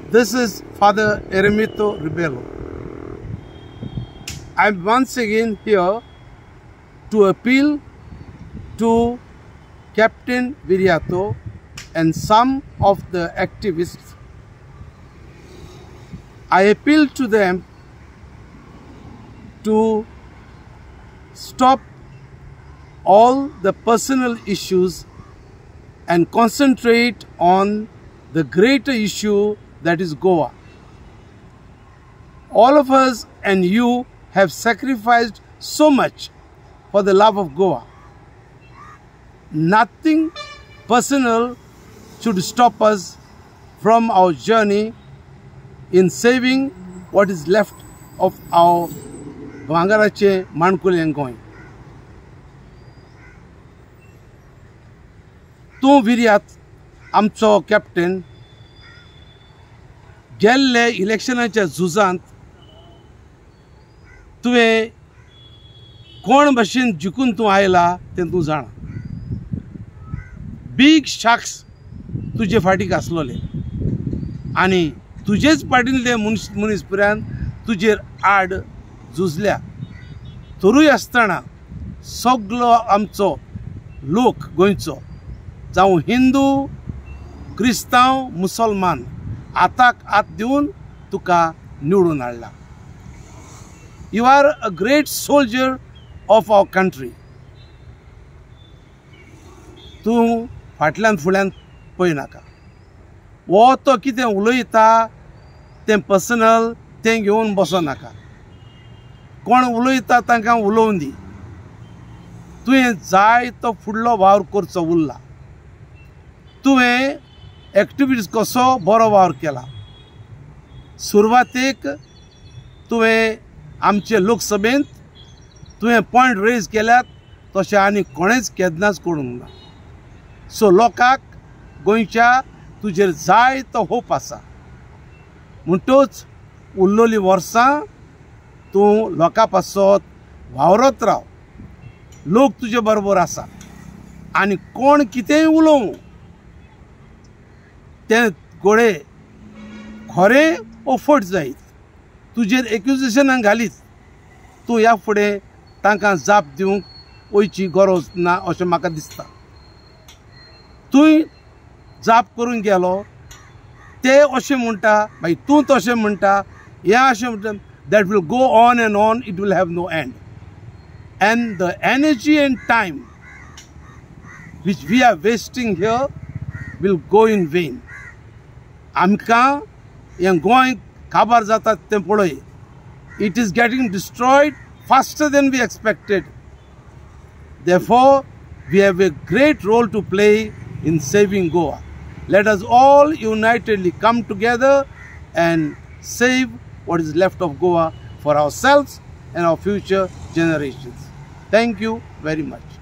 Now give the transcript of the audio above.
This is Father Eremito Ribeiro. I'm once again here to appeal to Captain Viriato and some of the activists. I appeal to them to stop all the personal issues and concentrate on the greater issue that is Goa. All of us and you have sacrificed so much for the love of Goa. Nothing personal should stop us from our journey in saving what is left of our Vangarache Mankule Ngoin. तूं विर्यात आमचो captain गेल्ले इलेक्शनाच्या झुजांत तुवें कोण भाशेन जिखून तूं आयला तें तूं जाणा. बीग शाक्स तुजे फाटीक आसलोले आनी तुजेच पाडिल्ले मुनीसपुऱ्यान तुजेर आड झुजल्या. तरूय आसतना सगलो आमचो लोक गोंयचो जावं हिंदू क्रिस्तांव मुसलमान आताक आत दिवन तुका निवडून हाडला. You are a great soldier of our country. तूं फाटल्यान फुड्यान पळयनाका. वो तो कितें उलयता तें पर्सनल तें घेवन बसोनाका. कोण उलयता तांकां उलोवन दी. तुवें जाय तो फुडलो वावर करचो उरला. तुवें एक्टिविटीज कसो बरो वावर केला. सुरवातेक तुवें आमचे लोकसभेंत तुवें पॉयंट रेज केल्यात तशें आनी कोणेच केन्नाच करूंक ना. सो लोकांक गोंयच्या तुजेर जाय तो होप आसा. म्हणटूच उरलोलीं वर्सां तूं लोकां पासत वावरत राव. लोक तुजे बरोबर आसा आनी कोण कितेंय उलोवं तें गोडे खरें ओ फट जायत तुजेर एक्युजेशनां घालीत तूं ह्या फुडें तांकां जाप दिवंक वयची गरज ना अशें म्हाका दिसता. तुंय जाप करून गेलो ते अशें म्हणटा मागीर तूं तशें म्हणटा हें अशें म्हणटा. That will go on and on. It will have no end. And the energy and time which we are wasting here will go in vain. आमकां हें गोंय काबार जाता तें पळय. It is getting destroyed faster than we expected. Therefore, we have a great role to play in saving Goa. Let us all unitedly come together and save what is left of Goa for ourselves and our future generations. Thank you very much.